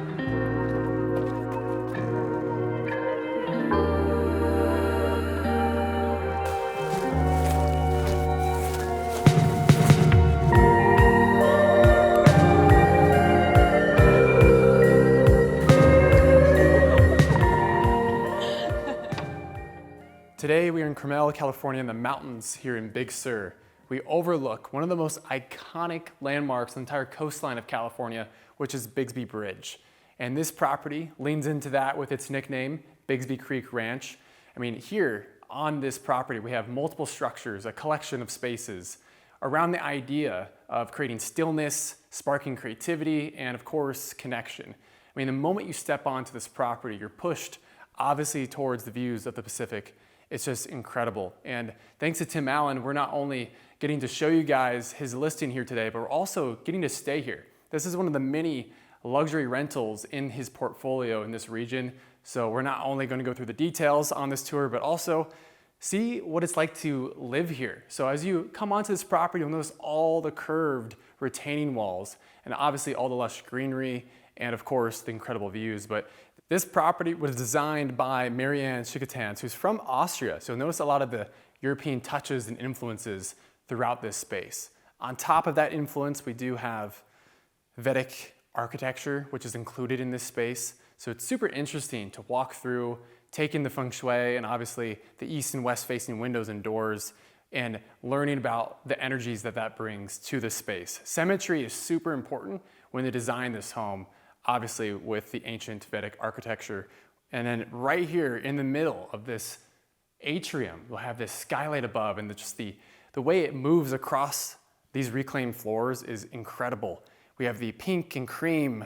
Today we are in Carmel, California in the mountains here in Big Sur. We overlook one of the most iconic landmarks on the entire coastline of California, which is Bixby Bridge. And this property leans into that with its nickname, Bixby Creek Ranch. I mean, here on this property we have multiple structures, a collection of spaces around the idea of creating stillness, sparking creativity, and of course, connection. I mean, the moment you step onto this property, you're pushed obviously towards the views of the Pacific. It's just incredible. And thanks to Tim Allen, we're not only getting to show you guys his listing here today, but we're also getting to stay here. This is one of the many luxury rentals in his portfolio in this region. So we're not only going to go through the details on this tour, but also see what it's like to live here. So as you come onto this property, you'll notice all the curved retaining walls and obviously all the lush greenery and of course the incredible views. But this property was designed by Ann Schicketanz, who's from Austria. So notice a lot of the European touches and influences throughout this space. On top of that influence, we do have Vedic architecture, which is included in this space. So it's super interesting to walk through, take in the feng shui and obviously the east and west facing windows and doors and learning about the energies that brings to this space. Symmetry is super important when they design this home, obviously with the ancient Vedic architecture. And then right here in the middle of this atrium, we'll have this skylight above, and just the way it moves across these reclaimed floors is incredible. We have the pink and cream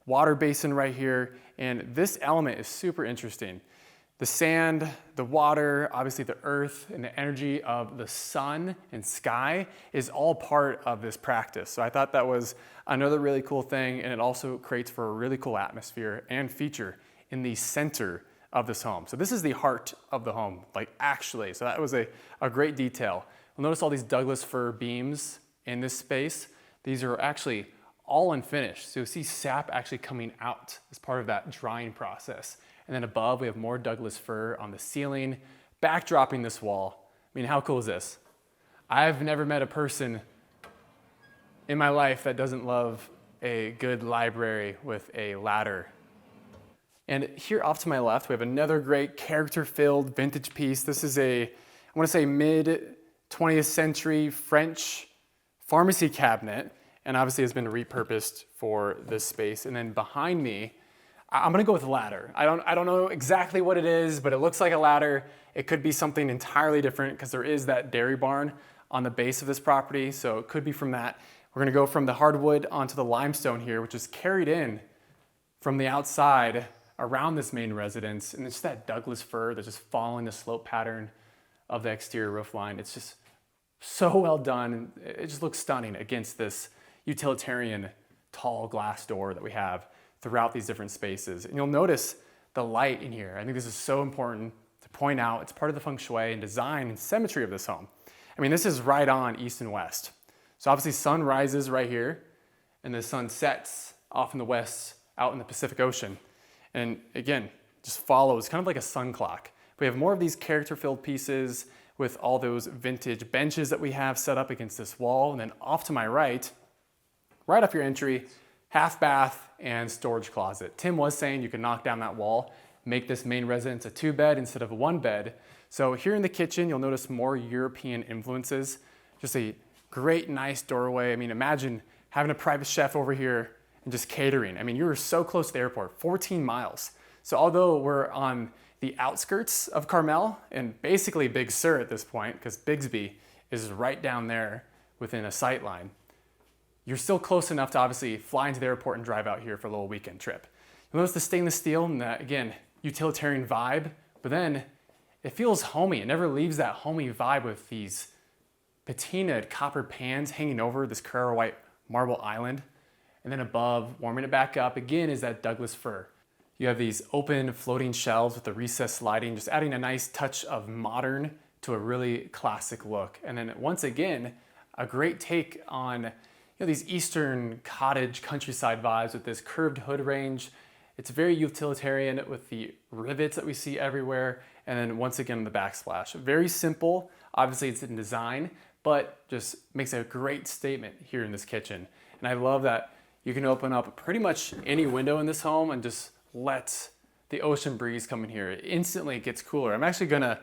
water basin right here, and this element is super interesting. The sand, the water, obviously the earth, and the energy of the sun and sky is all part of this practice. So I thought that was another really cool thing, and it also creates for a really cool atmosphere and feature in the center of this home. So this is the heart of the home, like actually. So that was a great detail. You'll notice all these Douglas fir beams in this space. These are actually all unfinished. So you'll see sap actually coming out as part of that drying process. And then above, we have more Douglas fir on the ceiling, backdropping this wall. I mean, how cool is this? I've never met a person in my life that doesn't love a good library with a ladder. And here off to my left, we have another great character-filled vintage piece. This is I want to say mid-20th century French pharmacy cabinet, and obviously has been repurposed for this space. And then behind me, I'm gonna go with ladder. I don't know exactly what it is, but it looks like a ladder. It could be something entirely different because there is that dairy barn on the base of this property, so it could be from that. We're gonna go from the hardwood onto the limestone here, which is carried in from the outside around this main residence, and it's that Douglas fir that's just following the slope pattern of the exterior roof line. It's just so well done. It just looks stunning against this utilitarian tall glass door that we have throughout these different spaces. And you'll notice the light in here. I think this is so important to point out. It's part of the feng shui and design and symmetry of this home. I mean, this is right on east and west. So obviously sun rises right here and the sun sets off in the west out in the Pacific Ocean. And again, just follows, kind of like a sun clock. We have more of these character-filled pieces with all those vintage benches that we have set up against this wall. And then off to my right off your entry, half bath and storage closet. Tim was saying you could knock down that wall, make this main residence a 2-bed instead of a 1-bed. So here in the kitchen, you'll notice more European influences. Just a great, nice doorway. I mean, imagine having a private chef over here and just catering. I mean, you were so close to the airport, 14 miles. So although we're on the outskirts of Carmel and basically Big Sur at this point, because Bixby is right down there within a sight line, you're still close enough to obviously fly into the airport and drive out here for a little weekend trip. You'll notice the stainless steel and that, again, utilitarian vibe, but then it feels homey. It never leaves that homey vibe with these patinaed copper pans hanging over this Carrara white marble island. And then above, warming it back up, again, is that Douglas fir. You have these open floating shelves with the recessed lighting, just adding a nice touch of modern to a really classic look. And then once again, a great take on these Eastern cottage countryside vibes with this curved hood range. It's very utilitarian with the rivets that we see everywhere. And then once again, the backsplash. Very simple. Obviously it's in design, but just makes a great statement here in this kitchen. And I love that you can open up pretty much any window in this home and just let the ocean breeze come in here. It instantly gets cooler. I'm actually gonna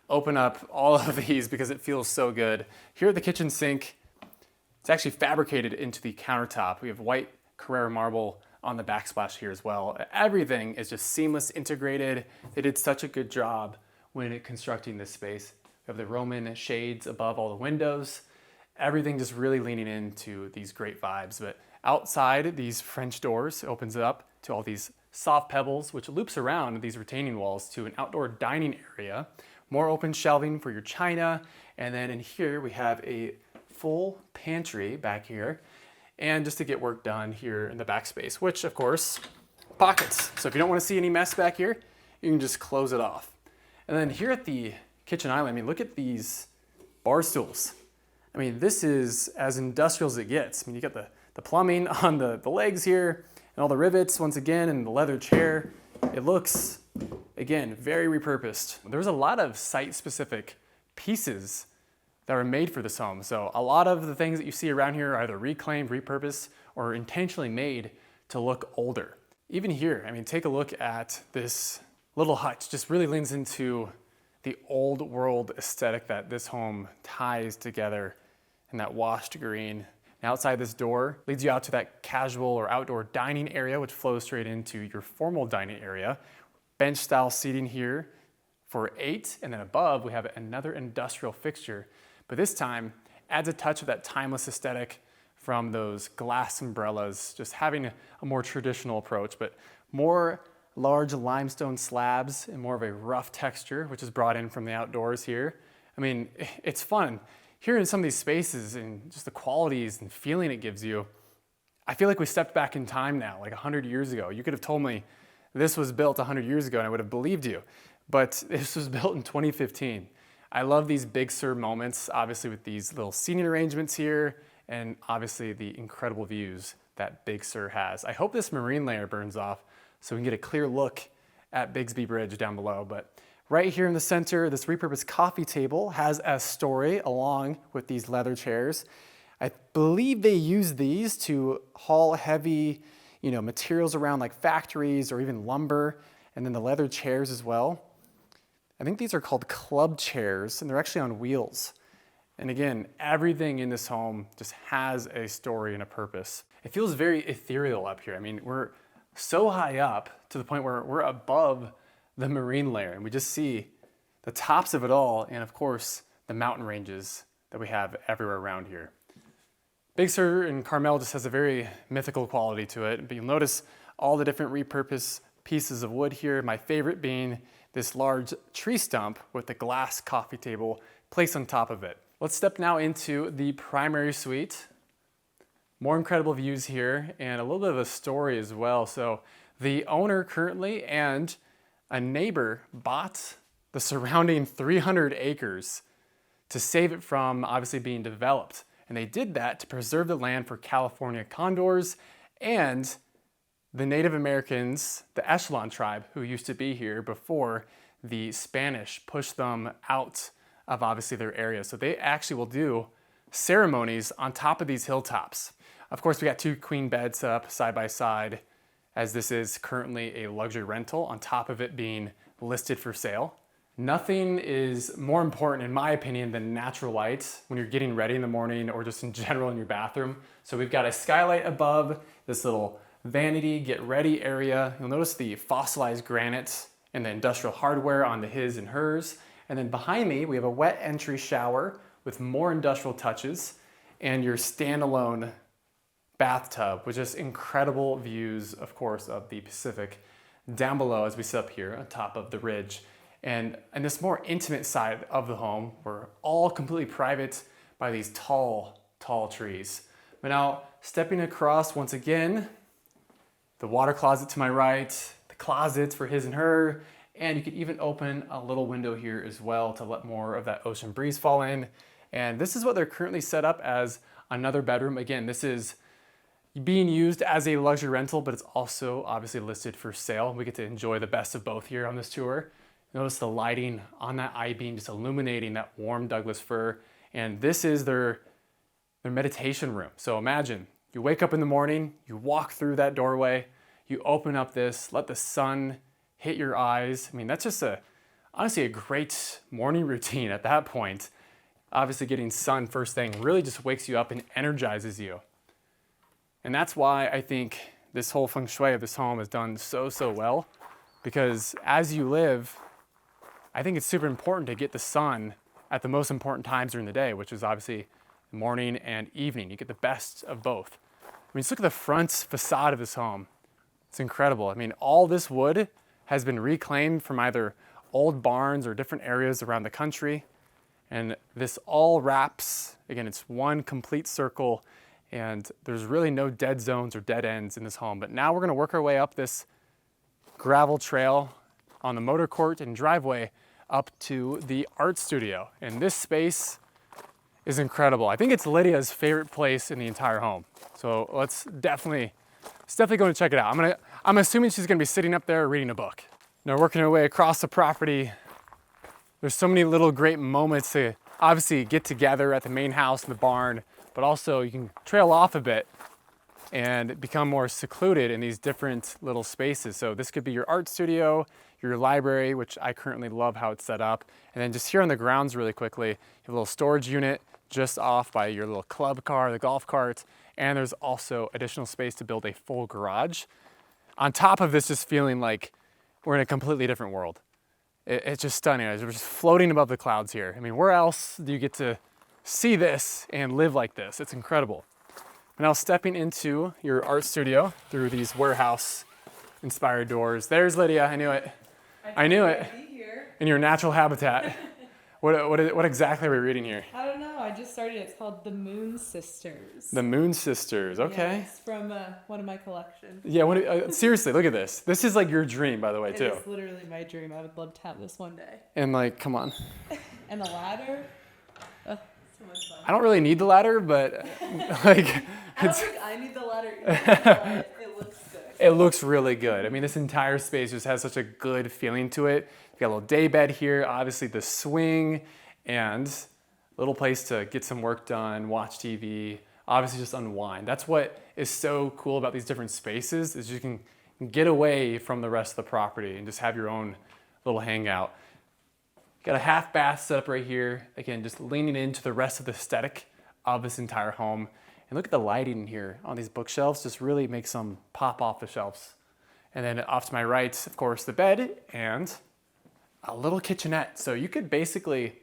open up all of these because it feels so good. Here at the kitchen sink, it's actually fabricated into the countertop. We have white Carrara marble on the backsplash here as well. Everything is just seamless, integrated. They did such a good job when constructing this space. We have the Roman shades above all the windows. Everything just really leaning into these great vibes. But outside, these French doors opens it up to all these soft pebbles, which loops around these retaining walls to an outdoor dining area. More open shelving for your china. And then in here, we have a full pantry back here. And just to get work done here in the backspace, which of course, pockets. So if you don't want to see any mess back here, you can just close it off. And then here at the kitchen island, I mean, look at these bar stools. I mean, this is as industrial as it gets. I mean, you got the plumbing on the legs here and all the rivets once again, and the leather chair. It looks, again, very repurposed. There was a lot of site-specific pieces that were made for this home. So a lot of the things that you see around here are either reclaimed, repurposed, or intentionally made to look older. Even here, I mean, take a look at this little hut. Just really leans into the old world aesthetic that this home ties together in that washed green. And outside this door leads you out to that casual or outdoor dining area, which flows straight into your formal dining area. Bench style seating here for 8, and then above we have another industrial fixture. But this time adds a touch of that timeless aesthetic from those glass umbrellas, just having a more traditional approach, but more large limestone slabs and more of a rough texture, which is brought in from the outdoors here. I mean, it's fun. Here in some of these spaces and just the qualities and feeling it gives you, I feel like we stepped back in time now, like 100 years ago. You could have told me this was built 100 years ago and I would have believed you, but this was built in 2015. I love these Big Sur moments, obviously with these little seating arrangements here, and obviously the incredible views that Big Sur has. I hope this marine layer burns off so we can get a clear look at Bixby Bridge down below. But right here in the center, this repurposed coffee table has a story along with these leather chairs. I believe they use these to haul heavy, materials around like factories or even lumber, and then the leather chairs as well. I think these are called club chairs, and they're actually on wheels. And again, everything in this home just has a story and a purpose. It feels very ethereal up here. I mean, we're so high up to the point where we're above the marine layer, and we just see the tops of it all, and of course, the mountain ranges that we have everywhere around here. Big Sur and Carmel just has a very mythical quality to it, but you'll notice all the different repurposed pieces of wood here, my favorite being this large tree stump with the glass coffee table placed on top of it. Let's step now into the primary suite. More incredible views here and a little bit of a story as well. So the owner currently and a neighbor bought the surrounding 300 acres to save it from obviously being developed. And they did that to preserve the land for California condors and the Native Americans, the Echelon tribe, who used to be here before the Spanish pushed them out of obviously their area. So they actually will do ceremonies on top of these hilltops. Of course, we got 2 queen beds set up side by side, as this is currently a luxury rental on top of it being listed for sale. Nothing is more important, in my opinion, than natural light when you're getting ready in the morning or just in general in your bathroom. So we've got a skylight above, this little vanity get ready area. You'll notice the fossilized granite and the industrial hardware on the his and hers. And then behind me, we have a wet entry shower with more industrial touches and your standalone bathtub with just incredible views, of course, of the Pacific down below as we sit up here on top of the ridge. And this more intimate side of the home, we're all completely private by these tall, tall trees. But now stepping across once again, the water closet to my right, the closets for his and her, and you could even open a little window here as well to let more of that ocean breeze fall in. And this is what they're currently set up as another bedroom. Again, this is being used as a luxury rental, but it's also obviously listed for sale. We get to enjoy the best of both here on this tour. Notice the lighting on that I-beam just illuminating that warm Douglas fir. And this is their meditation room. So imagine you wake up in the morning, you walk through that doorway, you open up this, let the sun hit your eyes. I mean, that's just honestly a great morning routine at that point. Obviously getting sun first thing really just wakes you up and energizes you. And that's why I think this whole feng shui of this home is done so well, because as you live, I think it's super important to get the sun at the most important times during the day, which is obviously morning and evening. You get the best of both. I mean, just look at the front facade of this home. It's incredible. I mean, all this wood has been reclaimed from either old barns or different areas around the country. And this all wraps, again, it's one complete circle, and there's really no dead zones or dead ends in this home. But now we're gonna work our way up this gravel trail on the motor court and driveway up to the art studio. And this space is incredible. I think it's Lydia's favorite place in the entire home. So let's definitely go and check it out. I'm assuming she's gonna be sitting up there reading a book. Now working our way across the property, there's so many little great moments to obviously get together at the main house in the barn, but also you can trail off a bit and become more secluded in these different little spaces. So this could be your art studio, your library, which I currently love how it's set up. And then just here on the grounds really quickly, you have a little storage unit just off by your little club car, the golf cart, and there's also additional space to build a full garage. On top of this, just feeling like we're in a completely different world. It's just stunning. We're just floating above the clouds here. I mean, where else do you get to see this and live like this? It's incredible. Now stepping into your art studio through these warehouse-inspired doors. There's Lydia, I knew it. I knew it. In your natural habitat. What exactly are we reading here? I don't know. I just started. It's called The Moon Sisters. The Moon Sisters. Okay. Yes, from one of my collections. Yeah. Seriously, look at this. This is like your dream, by the way, too. It's literally my dream. I would love to have this one day. And like, come on. And the ladder. Oh, so much fun. I don't really need the ladder, but like. I don't think I need the ladder either, but it looks good. It looks really good. I mean, this entire space just has such a good feeling to it. You got a little day bed here, obviously the swing, and a little place to get some work done, watch TV, obviously just unwind. That's what is so cool about these different spaces, is you can get away from the rest of the property and just have your own little hangout. Got a half bath set up right here. Again, just leaning into the rest of the aesthetic of this entire home. And look at the lighting here on these bookshelves, just really makes them pop off the shelves. And then off to my right, of course, the bed and a little kitchenette. So you could basically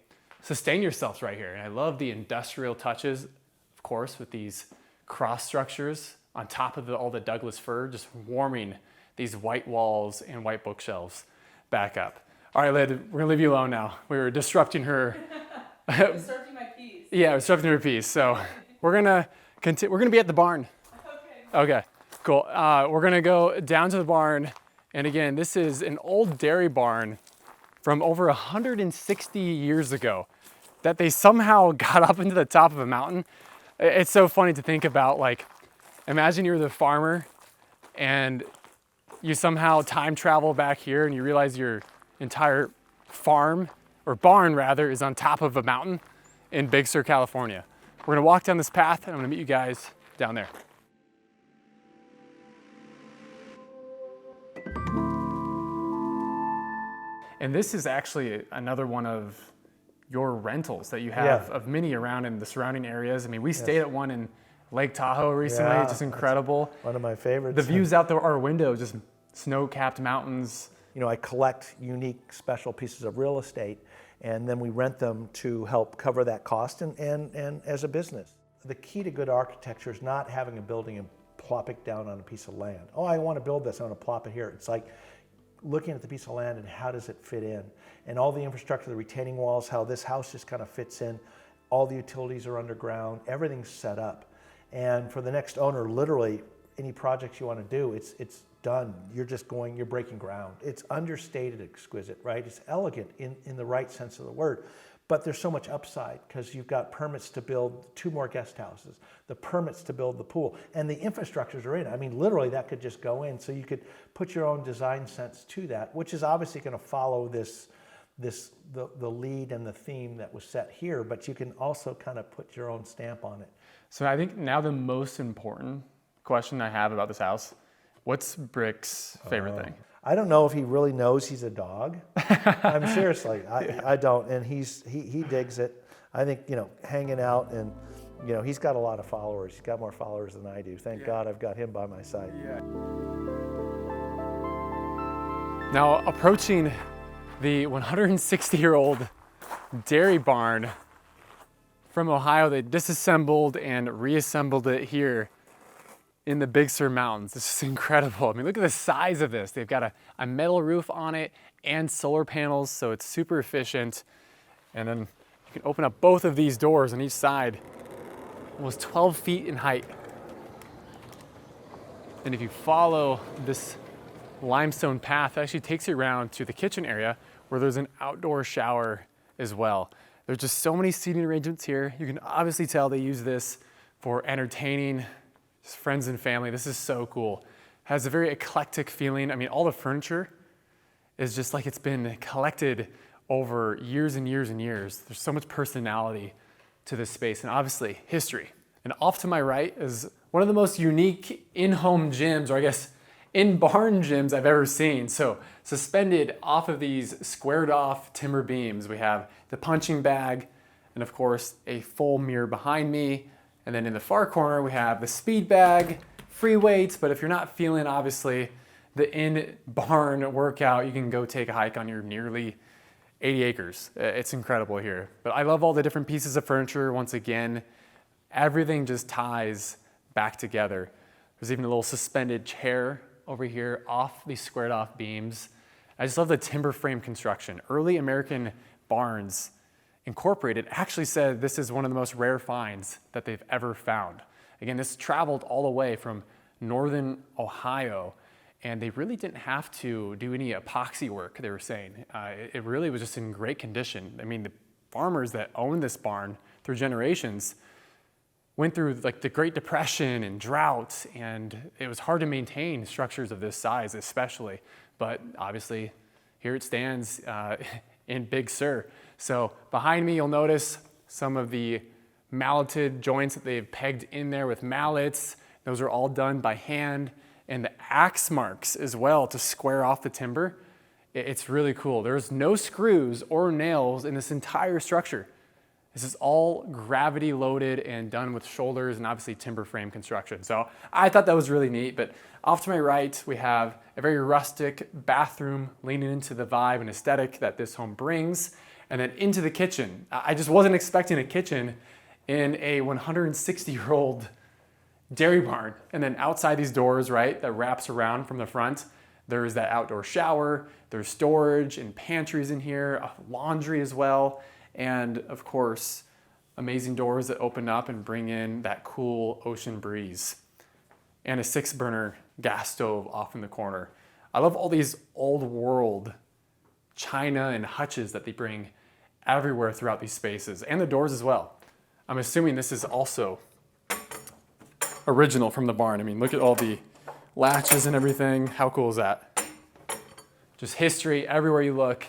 sustain yourselves right here. And I love the industrial touches, of course, with these cross structures on top of all the Douglas fir, just warming these white walls and white bookshelves back up. All right, Lyd, we're gonna leave you alone now. We were disrupting her. Disrupting my peace. Yeah, disrupting her peace. So we're gonna be at the barn. Okay, cool. We're gonna go down to the barn. And again, this is an old dairy barn from over 160 years ago that they somehow got up into the top of a mountain. It's so funny to think about, like, imagine you're the farmer and you somehow time travel back here and you realize your entire farm, or barn rather, is on top of a mountain in Big Sur, California. We're gonna walk down this path and I'm gonna meet you guys down there. And this is actually another one of your rentals that you have of many around in the surrounding areas. I mean, we stayed at one in Lake Tahoe recently, just incredible. One of my favorites. The views out our window, just snow-capped mountains. You know, I collect unique, special pieces of real estate, and then we rent them to help cover that cost and as a business. The key to good architecture is not having a building and plop it down on a piece of land. Oh, I want to build this, I want to plop it here. It's like looking at the piece of land and how does it fit in? And all the infrastructure, the retaining walls, how this house just kind of fits in. All the utilities are underground, everything's set up. And for the next owner, literally, any projects you want to do, it's done. You're just going, you're breaking ground. It's understated exquisite, right? It's elegant in the right sense of the word. but there's so much upside because you've got permits to build 2 more guest houses, the permits to build the pool, and the infrastructures are in. I mean, literally that could just go in. So you could put your own design sense to that, which is obviously going to follow the lead and the theme that was set here, but you can also kind of put your own stamp on it. So I think now the most important question I have about this house, what's Brick's favorite thing? I don't know if he really knows he's a dog. I'm seriously, I don't, and he digs it. I think, you know, hanging out and, you know, he's got a lot of followers. He's got more followers than I do. Thank God I've got him by my side. Yeah. Now approaching the 160-year-old dairy barn from Ohio. They disassembled and reassembled it here in the Big Sur Mountains. This is incredible. I mean, look at the size of this. They've got a metal roof on it and solar panels, so it's super efficient. And then you can open up both of these doors on each side, almost 12 feet in height. And if you follow this limestone path, it actually takes you around to the kitchen area where there's an outdoor shower as well. There's just so many seating arrangements here. You can obviously tell they use this for entertaining just friends and family. This is so cool. Has a very eclectic feeling. I mean, all the furniture is just like it's been collected over years and years and years. There's so much personality to this space and obviously history. And off to my right is one of the most unique in-home gyms, or I guess in-barn gyms I've ever seen. So suspended off of these squared off timber beams, we have the punching bag and of course a full mirror behind me. And then in the far corner, we have the speed bag, free weights, but if you're not feeling obviously the in-barn workout, you can go take a hike on your nearly 80 acres. It's incredible here. But I love all the different pieces of furniture. Once again, everything just ties back together. There's even a little suspended chair over here off these squared off beams. I just love the timber frame construction. Early American barns Incorporated actually said this is one of the most rare finds that they've ever found. Again, this traveled all the way from northern Ohio, and they really didn't have to do any epoxy work, they were saying. It really was just in great condition. I mean, the farmers that owned this barn through generations went through like the Great Depression and drought, and it was hard to maintain structures of this size especially. But obviously, here it stands in Big Sur. So behind me, you'll notice some of the malleted joints that they've pegged in there with mallets. Those are all done by hand, and the axe marks as well to square off the timber. It's really cool. There's no screws or nails in this entire structure. This is all gravity loaded and done with shoulders and obviously timber frame construction. So I thought that was really neat. But off to my right, we have a very rustic bathroom leaning into the vibe and aesthetic that this home brings. And then into the kitchen. I just wasn't expecting a kitchen in a 160-year-old dairy barn. And then outside these doors, right, that wraps around from the front, there's that outdoor shower, there's storage and pantries in here, laundry as well, and of course, amazing doors that open up and bring in that cool ocean breeze. And a 6-burner gas stove off in the corner. I love all these old world china and hutches that they bring everywhere throughout these spaces, and the doors as well. I'm assuming this is also original from the barn. I mean, look at all the latches and everything. How cool is that? Just history everywhere you look.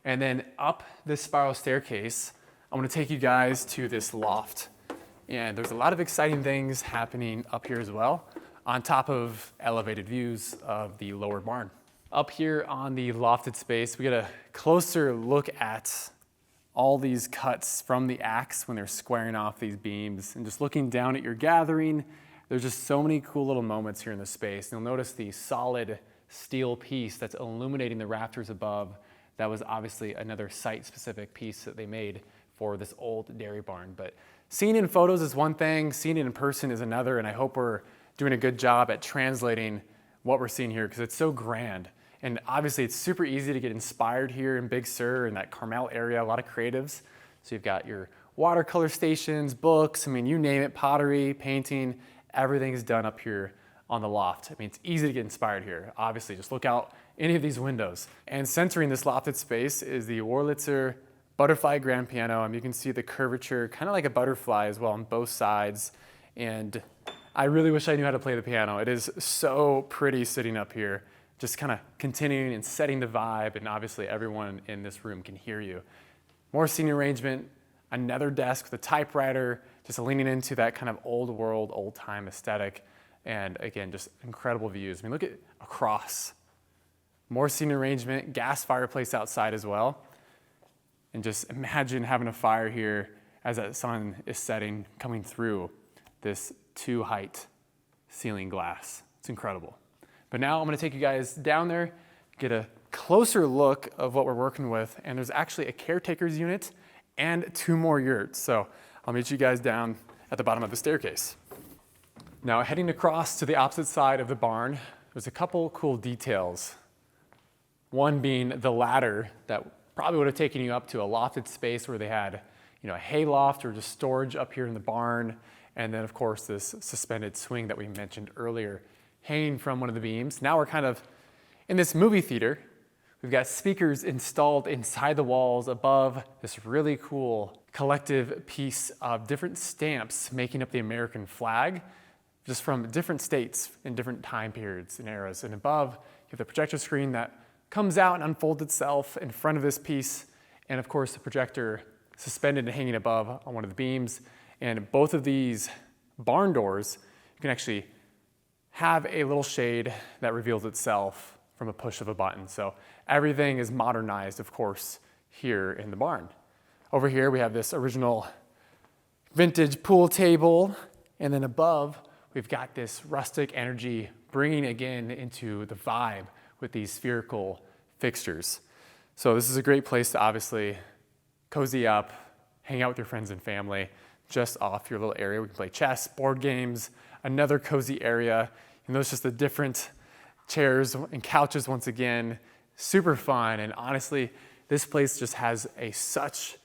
And then up this spiral staircase, I'm gonna take you guys to this loft. And there's a lot of exciting things happening up here as well, on top of elevated views of the lower barn. Up here on the lofted space, we get a closer look at all these cuts from the axe when they're squaring off these beams. And just looking down at your gathering, there's just so many cool little moments here in the space. You'll notice the solid steel piece that's illuminating the rafters above. That was obviously another site-specific piece that they made for this old dairy barn. But seeing in photos is one thing, seeing it in person is another, and I hope we're doing a good job at translating what we're seeing here because it's so grand. And obviously it's super easy to get inspired here in Big Sur and that Carmel area, a lot of creatives. So you've got your watercolor stations, books, I mean, you name it, pottery, painting, everything's done up here on the loft. I mean, it's easy to get inspired here. Obviously, just look out any of these windows. And centering this lofted space is the Wurlitzer butterfly grand piano. You can see the curvature, kind of like a butterfly as well on both sides. And I really wish I knew how to play the piano. It is so pretty sitting up here, just kind of continuing and setting the vibe, and obviously everyone in this room can hear you. More seating arrangement, another desk with a typewriter, just leaning into that kind of old world, old time aesthetic. And again, just incredible views. I mean, look at across. More seating arrangement, gas fireplace outside as well. And just imagine having a fire here as that sun is setting, coming through this 2-height ceiling glass. It's incredible. But now I'm gonna take you guys down there, get a closer look of what we're working with. And there's actually a caretaker's unit and 2 more yurts. So I'll meet you guys down at the bottom of the staircase. Now heading across to the opposite side of the barn, there's a couple cool details. One being the ladder that probably would have taken you up to a lofted space where they had, a hay loft or just storage up here in the barn. And then of course this suspended swing that we mentioned earlier, hanging from one of the beams. Now we're kind of in this movie theater. We've got speakers installed inside the walls above this really cool collective piece of different stamps making up the American flag, just from different states in different time periods and eras. And above, you have the projector screen that comes out and unfolds itself in front of this piece. And of course, the projector suspended and hanging above on one of the beams. And both of these barn doors, you can actually have a little shade that reveals itself from a push of a button. So everything is modernized, of course, here in the barn. Over here, we have this original vintage pool table. And then above, we've got this rustic energy bringing again into the vibe with these spherical fixtures. So this is a great place to obviously cozy up, hang out with your friends and family, just off your little area. We can play chess, board games, another cozy area. And those just the different chairs and couches once again, super fun. And honestly, this place just has such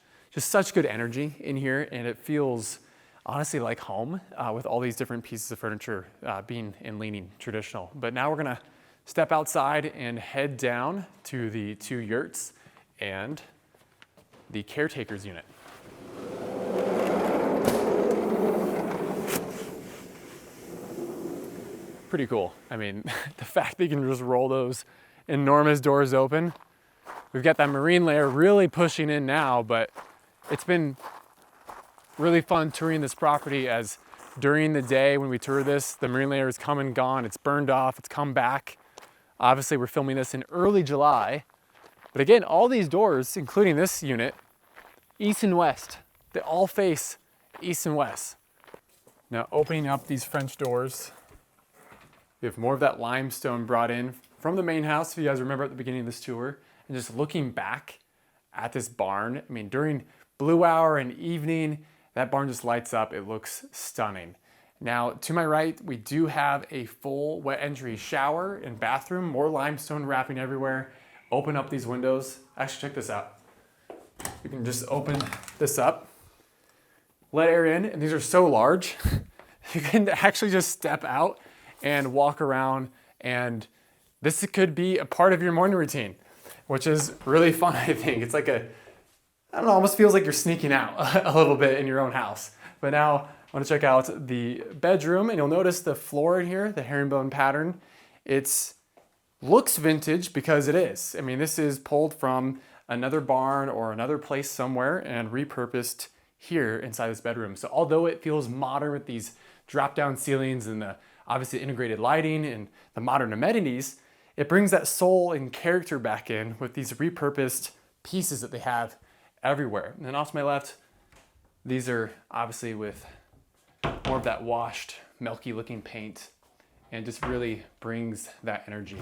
good energy in here, and it feels honestly like home with all these different pieces of furniture being and leaning traditional. But now we're gonna step outside and head down to the 2 yurts and the caretaker's unit. Pretty cool. I mean, the fact that you can just roll those enormous doors open. We've got that marine layer really pushing in now, but it's been really fun touring this property, as during the day when we tour this, the marine layer is come and gone, it's burned off, it's come back. Obviously we're filming this in early July, but again, all these doors, including this unit, east and west, they all face east and west. Now opening up these French doors, we have more of that limestone brought in from the main house, if you guys remember at the beginning of this tour. And just looking back at this barn, I mean, during blue hour and evening, that barn just lights up. It looks stunning. Now, to my right, we do have a full wet entry shower and bathroom, more limestone wrapping everywhere. Open up these windows. Actually, check this out. You can just open this up, let air in, and these are so large, you can actually just step out and walk around, and this could be a part of your morning routine, which is really fun, I think. It's like almost feels like you're sneaking out a little bit in your own house. But now I want to check out the bedroom, and you'll notice the floor in here, the herringbone pattern. It looks vintage because it is. I mean, this is pulled from another barn or another place somewhere and repurposed here inside this bedroom. So although it feels modern with these drop-down ceilings and the obviously integrated lighting and the modern amenities, it brings that soul and character back in with these repurposed pieces that they have everywhere. And then off to my left, these are obviously with more of that washed, milky looking paint, and just really brings that energy.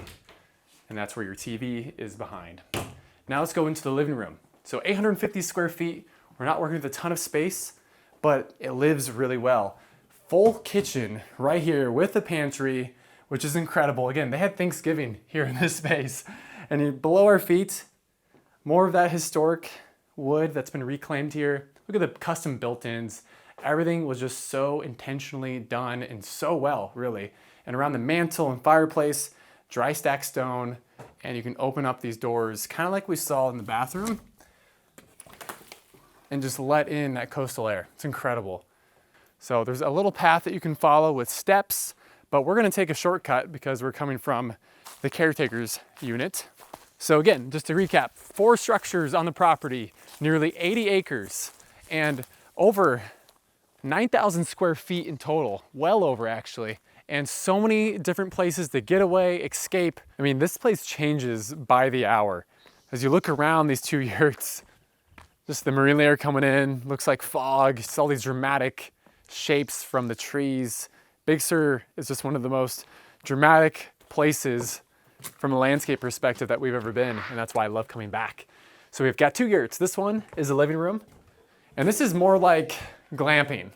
And that's where your TV is behind. Now let's go into the living room. So 850 square feet. We're not working with a ton of space, but it lives really well. Full kitchen right here with the pantry, which is incredible. Again, they had Thanksgiving here in this space. And below our feet, more of that historic wood that's been reclaimed here. Look at the custom built-ins. Everything was just so intentionally done and so well, really. And around the mantle and fireplace, dry stack stone, and you can open up these doors, kind of like we saw in the bathroom. and just let in that coastal air. It's incredible. So there's a little path that you can follow with steps, but we're gonna take a shortcut because we're coming from the Caretaker's unit. So again, just to recap, 4 structures on the property, nearly 80 acres, and over 9,000 square feet in total, well over actually, and so many different places to get away, escape. I mean, this place changes by the hour. As you look around these 2 yurts, just the marine layer coming in, looks like fog, it's all these dramatic shapes from the trees. Big Sur is just one of the most dramatic places from a landscape perspective that we've ever been, and that's why I love coming back. So we've got 2 yurts. This one is a living room, and this is more like glamping.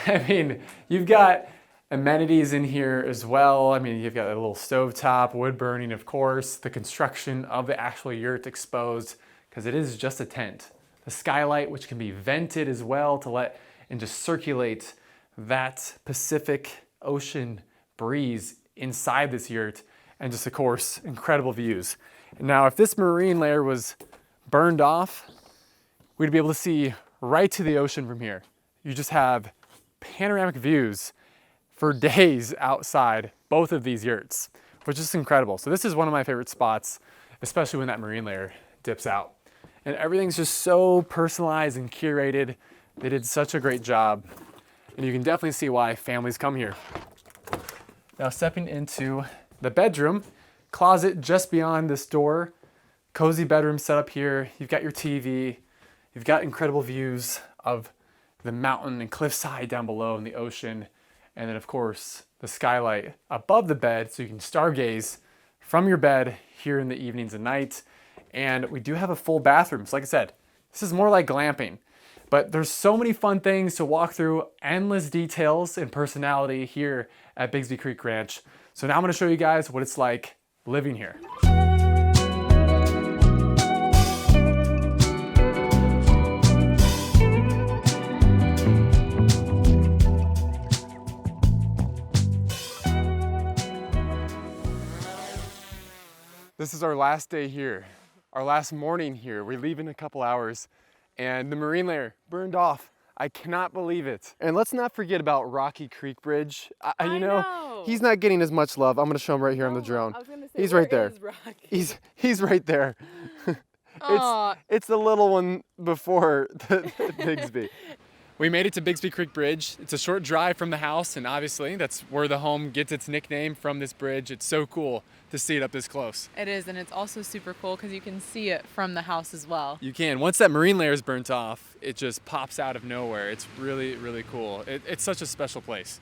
I mean, you've got amenities in here as well. I mean, you've got a little stovetop, wood burning, of course, the construction of the actual yurt exposed, because it is just a tent. The skylight, which can be vented as well to let and just circulate that Pacific Ocean breeze inside this yurt, and just, of course, incredible views. Now, if this marine layer was burned off, we'd be able to see right to the ocean from here. You just have panoramic views for days outside both of these yurts, which is incredible. So this is one of my favorite spots, especially when that marine layer dips out. And everything's just so personalized and curated. They did such a great job. And you can definitely see why families come here. Now stepping into the bedroom, closet just beyond this door, cozy bedroom set up here. You've got your TV, you've got incredible views of the mountain and cliffside down below and the ocean. And then of course, the skylight above the bed so you can stargaze from your bed here in the evenings and nights. And we do have a full bathroom. So like I said, this is more like glamping, but there's so many fun things to walk through, endless details and personality here at Bixby Creek Ranch. So now I'm gonna show you guys what it's like living here. This is our last day here, our last morning here. We leave in a couple hours and the marine layer burned off. I cannot believe it. And let's not forget about Rocky Creek Bridge. You know, he's not getting as much love. I'm gonna show him right here on the drone. I was gonna say, he's right there. He's right there. It's the little one before the Bixby. We made it to Bixby Creek Bridge. It's a short drive from the house, and obviously that's where the home gets its nickname, from this bridge. It's so cool to see it up this close. It is, and it's also super cool because you can see it from the house as well. You can. Once that marine layer is burnt off, it just pops out of nowhere. It's really, really cool. It's such a special place.